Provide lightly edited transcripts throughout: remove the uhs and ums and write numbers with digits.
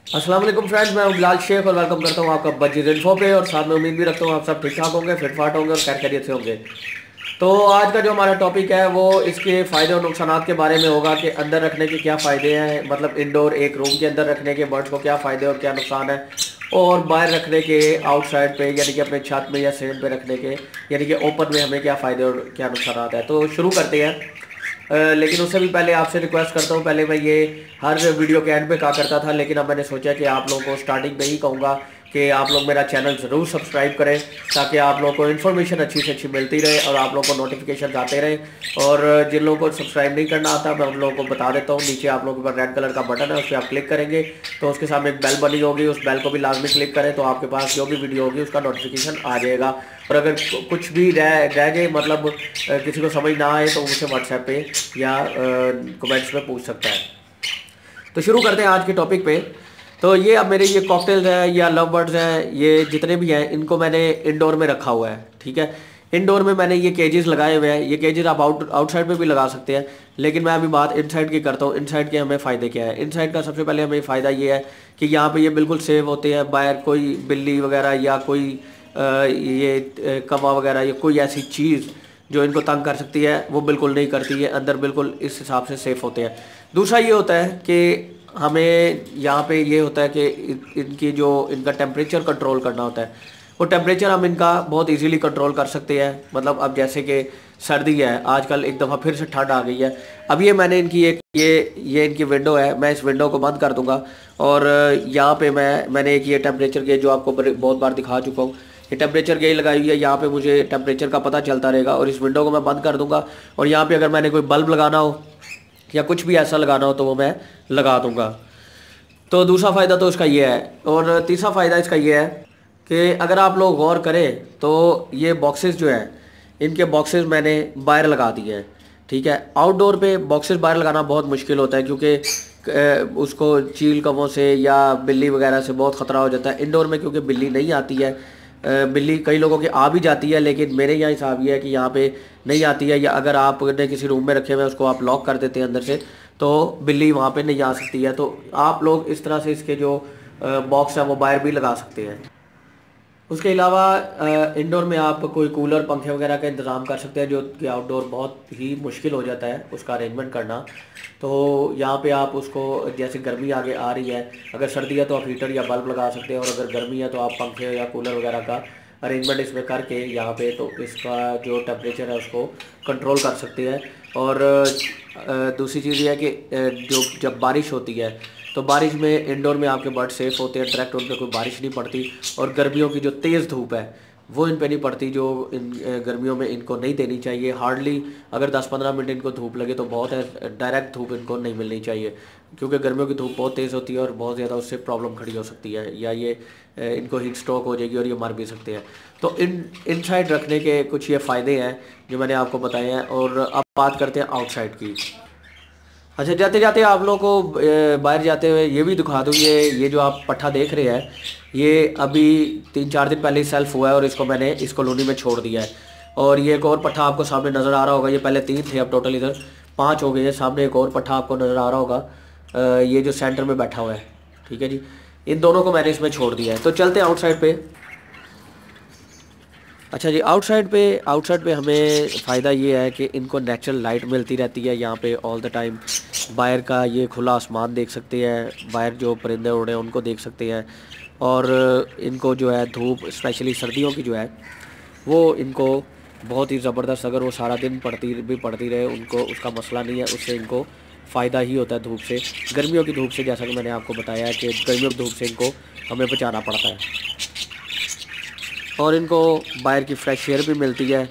अस्सलाम वालेकुम फ्रेंड्स, मैं हूं बिलाल शेख और वेलकम करता हूं आपका बजीर इन्फो पे। और साथ में उम्मीद भी रखता हूं आप सब ठीक ठाक होंगे, फिट फाट होंगे और खैर खैरियत से होंगे। तो आज का जो हमारा टॉपिक है वो इसके फ़ायदे और नुकसानात के बारे में होगा कि अंदर रखने के क्या फ़ायदे हैं, मतलब इंडोर एक रूम के अंदर रखने के बर्ड्स को क्या फ़ायदे और क्या नुकसान है, और बाहर रखने के आउटसाइड पे यानी कि अपने छत में या सेंट पे रखने के यानी कि ओपन में हमें क्या फ़ायदे और क्या नुकसानात है। तो शुरू करते हैं। लेकिन उससे भी पहले आपसे रिक्वेस्ट करता हूँ, पहले मैं ये हर वीडियो के एंड पे कहा करता था, लेकिन अब मैंने सोचा कि आप लोगों को स्टार्टिंग में ही कहूँगा कि आप लोग मेरा चैनल ज़रूर सब्सक्राइब करें ताकि आप लोगों को इन्फॉर्मेशन अच्छी से अच्छी मिलती रहे और आप लोगों को नोटिफिकेशन आते रहे। और जिन लोगों को सब्सक्राइब नहीं करना आता मैं उन लोगों को बता देता हूँ, नीचे आप लोगों के पास रेड कलर का बटन है, उस पर आप क्लिक करेंगे तो उसके सामने एक बेल बनी होगी, उस बेल को भी लाजमी क्लिक करें तो आपके पास जो भी वीडियो होगी उसका नोटिफिकेशन आ जाएगा। और अगर कुछ भी रह जाए, मतलब किसी को समझ ना आए तो मुझसे व्हाट्सएप पे या कमेंट्स में पूछ सकता है। तो शुरू करते हैं आज के टॉपिक पे। तो ये अब मेरे ये कॉकटेल्स हैं या लव बर्ड्स हैं, ये जितने भी हैं इनको मैंने इंडोर में रखा हुआ है। ठीक है, इंडोर में मैंने ये केजेस लगाए हुए हैं। ये केजेस आप आउटसाइड पे भी लगा सकते हैं, लेकिन मैं अभी बात इनसाइड की करता हूँ। इनसाइड के हमें फ़ायदे क्या है? इनसाइड का सबसे पहले हमें फ़ायदा ये है कि यहाँ पे ये बिल्कुल सेफ होते हैं। बाहर कोई बिल्ली वगैरह या कोई कौवा वगैरह या कोई ऐसी चीज़ जो इनको तंग कर सकती है वो बिल्कुल नहीं करती है। अंदर बिल्कुल इस हिसाब से सेफ़ होते हैं। दूसरा ये होता है कि हमें यहाँ पे ये होता है कि इनकी जो इनका टेम्परेचर कंट्रोल करना होता है, वो टेम्परेचर हम इनका बहुत इजीली कंट्रोल कर सकते हैं। मतलब अब जैसे कि सर्दी है, आजकल एक दफ़ा फिर से ठंड आ गई है। अब ये मैंने इनकी एक ये इनकी विंडो है, मैं इस विंडो को बंद कर दूंगा और यहाँ पे मैंने एक ये टेम्परेचर गेज जो आपको बहुत बार दिखा चुका हूँ, ये टेम्परेचर गेज लगाई हुई है। यहाँ पे मुझे टेम्परेचर का पता चलता रहेगा और इस विंडो को मैं बंद कर दूंगा। और यहाँ पे अगर मैंने कोई बल्ब लगाना हो या कुछ भी ऐसा लगाना हो तो वो मैं लगा दूंगा। तो दूसरा फ़ायदा तो इसका ये है। और तीसरा फ़ायदा इसका ये है कि अगर आप लोग गौर करें तो ये बॉक्सेस जो हैं, इनके बॉक्सेस मैंने बाहर लगा दिए हैं। ठीक है, आउटडोर पे बॉक्सेस बाहर लगाना बहुत मुश्किल होता है क्योंकि उसको चील कौवों से या बिल्ली वगैरह से बहुत ख़तरा हो जाता है। इंडोर में क्योंकि बिल्ली नहीं आती है, बिल्ली कई लोगों की आ भी जाती है, लेकिन मेरे यहाँ हिसाब ये है कि यहाँ पे नहीं आती है। या अगर आपने किसी रूम में रखे हुए उसको आप लॉक कर देते हैं अंदर से तो बिल्ली वहाँ पे नहीं आ सकती है। तो आप लोग इस तरह से इसके जो बॉक्स है वो बाहर भी लगा सकते हैं। उसके अलावा इंडोर में आप कोई कूलर पंखे वगैरह का इंतज़ाम कर सकते हैं, जो कि आउटडोर बहुत ही मुश्किल हो जाता है उसका अरेंजमेंट करना। तो यहाँ पे आप उसको, जैसे गर्मी आगे आ रही है, अगर सर्दी है तो आप हीटर या बल्ब लगा सकते हैं, और अगर गर्मी है तो आप पंखे या कूलर वगैरह का अरेंजमेंट इसमें करके यहाँ पे तो इसका जो टेम्परेचर है उसको कंट्रोल कर सकते हैं। और दूसरी चीज़ ये है कि जो जब बारिश होती है तो बारिश में इंडोर में आपके बर्ड सेफ होते हैं, डायरेक्ट उन पर कोई बारिश नहीं पड़ती। और गर्मियों की जो तेज़ धूप है वो इन पे नहीं पड़ती, जो इन गर्मियों में इनको नहीं देनी चाहिए। हार्डली अगर 10-15 मिनट इनको धूप लगे तो बहुत है, डायरेक्ट धूप इनको नहीं मिलनी चाहिए क्योंकि गर्मियों की धूप बहुत तेज़ होती है और बहुत ज़्यादा उससे प्रॉब्लम खड़ी हो सकती है, या ये इनको हीट स्ट्रोक हो जाएगी और ये मर भी सकते हैं। तो इनसाइड रखने के कुछ ये फ़ायदे हैं जो मैंने आपको बताए हैं। और अब बात करते हैं आउटसाइड की। अच्छा, जाते जाते आप लोगों को बाहर जाते हुए ये भी दिखा दूँ, ये जो आप पट्ठा देख रहे हैं ये अभी 3-4 दिन पहले ही सेल्फ हुआ है और इसको मैंने इस कॉलोनी में छोड़ दिया है। और ये एक और पट्ठा आपको सामने नज़र आ रहा होगा, ये पहले 3 थे, अब टोटल इधर 5 हो गए हैं। सामने एक और पट्ठा आपको नज़र आ रहा होगा, ये जो सेंटर में बैठा हुआ है। ठीक है जी, इन दोनों को मैंने इसमें छोड़ दिया है। तो चलते हैं आउटसाइड पे। अच्छा जी, आउटसाइड पे हमें फ़ायदा ये है कि इनको नेचुरल लाइट मिलती रहती है यहाँ पे ऑल द टाइम। बाहर का ये खुला आसमान देख सकते हैं, बाहर जो परिंदे उड़ रहे हैं उनको देख सकते हैं। और इनको जो है धूप, स्पेशली सर्दियों की जो है वो इनको बहुत ही ज़बरदस्त, अगर वो सारा दिन पड़ती रहे उनको उसका मसला नहीं है, उससे इनको फ़ायदा ही होता है धूप से। गर्मियों की धूप से, जैसा कि मैंने आपको बताया कि गर्मियों की धूप से इनको हमें बचाना पड़ता है। और इनको बाहर की फ्रेश एयर भी मिलती है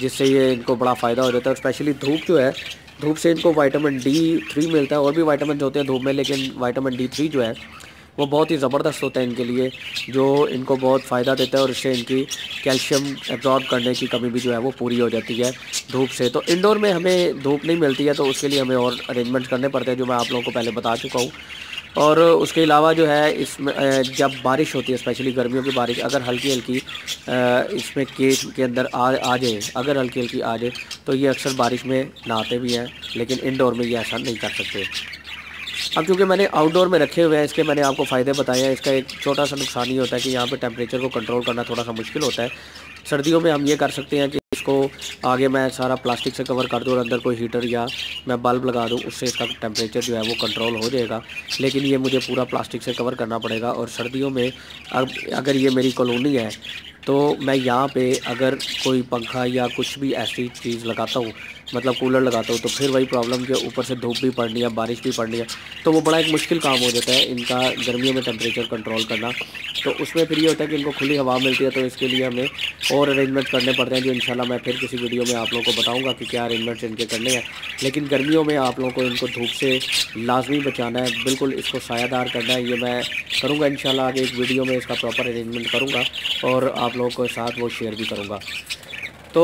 जिससे ये इनको बड़ा फ़ायदा हो जाता है। स्पेशली धूप जो है, धूप से इनको विटामिन D3 मिलता है, और भी विटामिन होते हैं धूप में, लेकिन विटामिन D3 जो है वो बहुत ही ज़बरदस्त होता है इनके लिए, जो इनको बहुत फ़ायदा देता है। और इससे इनकी कैल्शियम एब्जॉर्ब करने की कमी भी जो है वो पूरी हो जाती है धूप से। तो इंडोर में हमें धूप नहीं मिलती है तो उसके लिए हमें और अरेंजमेंट करने पड़ते हैं, जो मैं आप लोगों को पहले बता चुका हूँ। और उसके अलावा जो है इसमें जब बारिश होती है, स्पेशली गर्मियों की बारिश, अगर हल्की हल्की इसमें केज के अंदर आ जाए, अगर हल्की हल्की आ जाए तो ये अक्सर बारिश में नहाते भी हैं, लेकिन इंडोर में ये ऐसा नहीं कर सकते। अब चूँकि मैंने आउटडोर में रखे हुए हैं, इसके मैंने आपको फ़ायदे बताए हैं। इसका एक छोटा सा नुकसान ये होता है कि यहाँ पे टेम्परेचर को कंट्रोल करना थोड़ा सा मुश्किल होता है। सर्दियों में हम ये कर सकते हैं कि इसको आगे मैं सारा प्लास्टिक से कवर कर दूँ और अंदर कोई हीटर या मैं बल्ब लगा दूँ, उससे इसका टेम्परेचर जो है वो कंट्रोल हो जाएगा। लेकिन ये मुझे पूरा प्लास्टिक से कवर करना पड़ेगा। और सर्दियों में अब अगर ये मेरी कॉलोनी है तो मैं यहाँ पे अगर कोई पंखा या कुछ भी ऐसी चीज़ लगाता हूँ, मतलब कूलर लगाता हूँ, तो फिर वही प्रॉब्लम कि ऊपर से धूप भी पड़नी है, बारिश भी पड़नी है, तो वो बड़ा एक मुश्किल काम हो जाता है इनका गर्मियों में टेम्परेचर कंट्रोल करना। तो उसमें फिर ये होता है कि इनको खुली हवा मिलती है, तो इसके लिए हमें और अरेंजमेंट करने पड़ते हैं, जो इंशाल्लाह मैं फिर किसी वीडियो में आप लोगों को बताऊँगा कि क्या अरेंजमेंट्स इनके करने हैं। लेकिन गर्मियों में आप लोगों को इनको धूप से लाजमी बचाना है, बिल्कुल इसको सायादार करना है। ये मैं करूँगा इंशाल्लाह, आगे एक वीडियो में इसका प्रॉपर अरेंजमेंट करूँगा और आप लोगों के साथ वो शेयर भी करूँगा। तो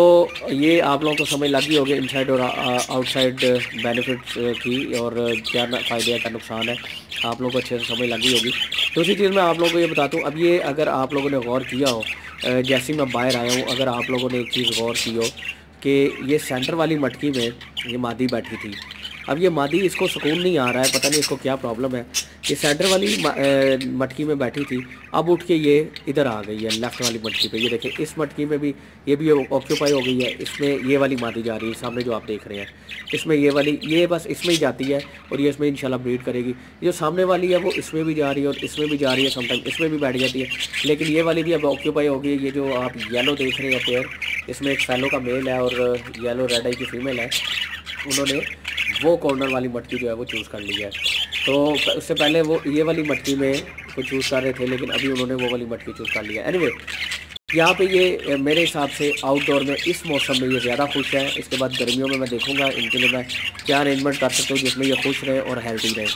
ये आप लोगों को समझ लग गई होगी इनसाइड और आउटसाइड बेनिफिट्स की, और क्या फ़ायदे है क्या नुकसान है, आप लोगों को अच्छे से समझ लग गई होगी। दूसरी चीज़ मैं आप लोगों को ये बताता हूँ, अब ये अगर आप लोगों ने गौर किया हो, जैसे ही मैं बाहर आया हूँ, अगर आप लोगों ने एक चीज़ गौर की हो कि ये सेंटर वाली मटकी में ये मादी बैठी थी। अब ये मादी, इसको सुकून नहीं आ रहा है, पता नहीं इसको क्या प्रॉब्लम है। ये सेंटर वाली मटकी में बैठी थी, अब उठ के ये इधर आ गई है लेफ़्ट वाली मटकी पे। ये देखें, इस मटकी में भी ये भी ऑक्यूपाई हो गई है। इसमें ये वाली मादी जा रही है, सामने जो आप देख रहे हैं, इसमें ये वाली, ये बस इसमें ही जाती है और ये इसमें इंशाल्लाह ब्रीड करेगी। जो सामने वाली है वो इसमें भी जा रही है और इसमें भी जा रही है, समटाइम इसमें भी बैठ जाती है। लेकिन ये वाली भी अब ऑक्यूपाई हो गई है। ये जो आप येलो देख रहे हैं पेयर, इसमें एक फैलो का मेल है और येलो रेड आई की फ़ीमेल है। उन्होंने वो कॉर्नर वाली मटकी जो है वो चूज़ कर ली है। तो उससे पहले वो ये वाली मटकी में वो चूज़ कर रहे थे, लेकिन अभी उन्होंने वो वाली मटकी चूज़ कर लिया। एनीवे, यहाँ पे ये मेरे हिसाब से आउटडोर में इस मौसम में ये ज़्यादा खुश है। इसके बाद गर्मियों में मैं देखूँगा इनके लिए मैं क्या अरेंजमेंट कर सकता हूँ जिसमें ये खुश रहे और हेल्दी रहे।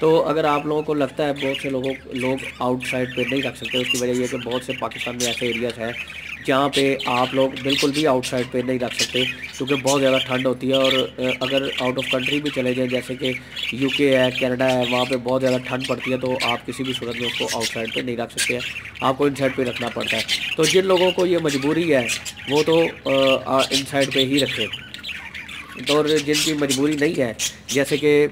तो अगर आप लोगों को लगता है बहुत से लोग आउटसाइड पे नहीं रख सकते, उसकी वजह ये कि बहुत से पाकिस्तान में ऐसे एरियाज़ हैं जहाँ पे आप लोग बिल्कुल भी आउटसाइड पे नहीं रख सकते, क्योंकि बहुत ज़्यादा ठंड होती है। और अगर आउट ऑफ कंट्री भी चले जाएँ, जैसे कि यूके है, कनाडा है, वहाँ पे बहुत ज़्यादा ठंड पड़ती है, तो आप किसी भी सूरत में उसको आउटसाइड पे नहीं रख सकते हैं, आपको इनसाइड पे रखना पड़ता है। तो जिन लोगों को ये मजबूरी है वो तो इनसाइड पे ही रखें, तो और जिनकी मजबूरी नहीं है, जैसे कि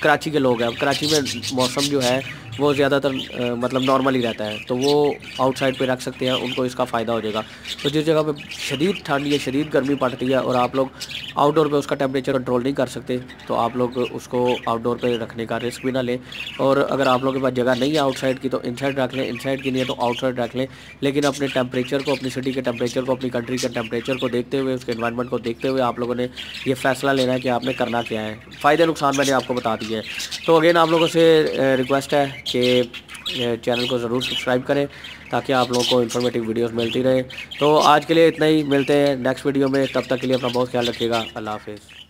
कराची के लोग हैं, कराची में मौसम जो है वो ज़्यादातर मतलब नॉर्मल ही रहता है, तो वो आउटसाइड पे रख सकते हैं, उनको इसका फ़ायदा हो जाएगा। तो जिस जगह पे शदीद ठंड या शदीद गर्मी पड़ती है और आप लोग आउटडोर पे उसका टेम्परेचर कंट्रोल नहीं कर सकते, तो आप लोग उसको आउटडोर पे रखने का रिस्क भी ना लें। और अगर आप लोगों के पास जगह नहीं है आउटसाइड की, तो इनसाइड रख लें, इनसाइड की नहीं है तो आउटसाइड रख लें। लेकिन अपने टेम्परेचर को, अपनी सिटी के टेम्परेचर को, अपनी कंट्री के टेम्परेचर को देखते हुए, उसके एनवायरनमेंट को देखते हुए आप लोगों ने ये फ़ैसला लेना है कि आपने करना क्या है। फ़ायदे नुकसान मैंने आपको बता दिए हैं। तो अगेन आप लोगों से रिक्वेस्ट है कि चैनल को ज़रूर सब्सक्राइब करें ताकि आप लोगों को इन्फॉर्मेटिव वीडियोस मिलती रहे। तो आज के लिए इतना ही, मिलते हैं नेक्स्ट वीडियो में, तब तक के लिए अपना बहुत ख्याल रखिएगा। अल्लाह हाफ़िज़।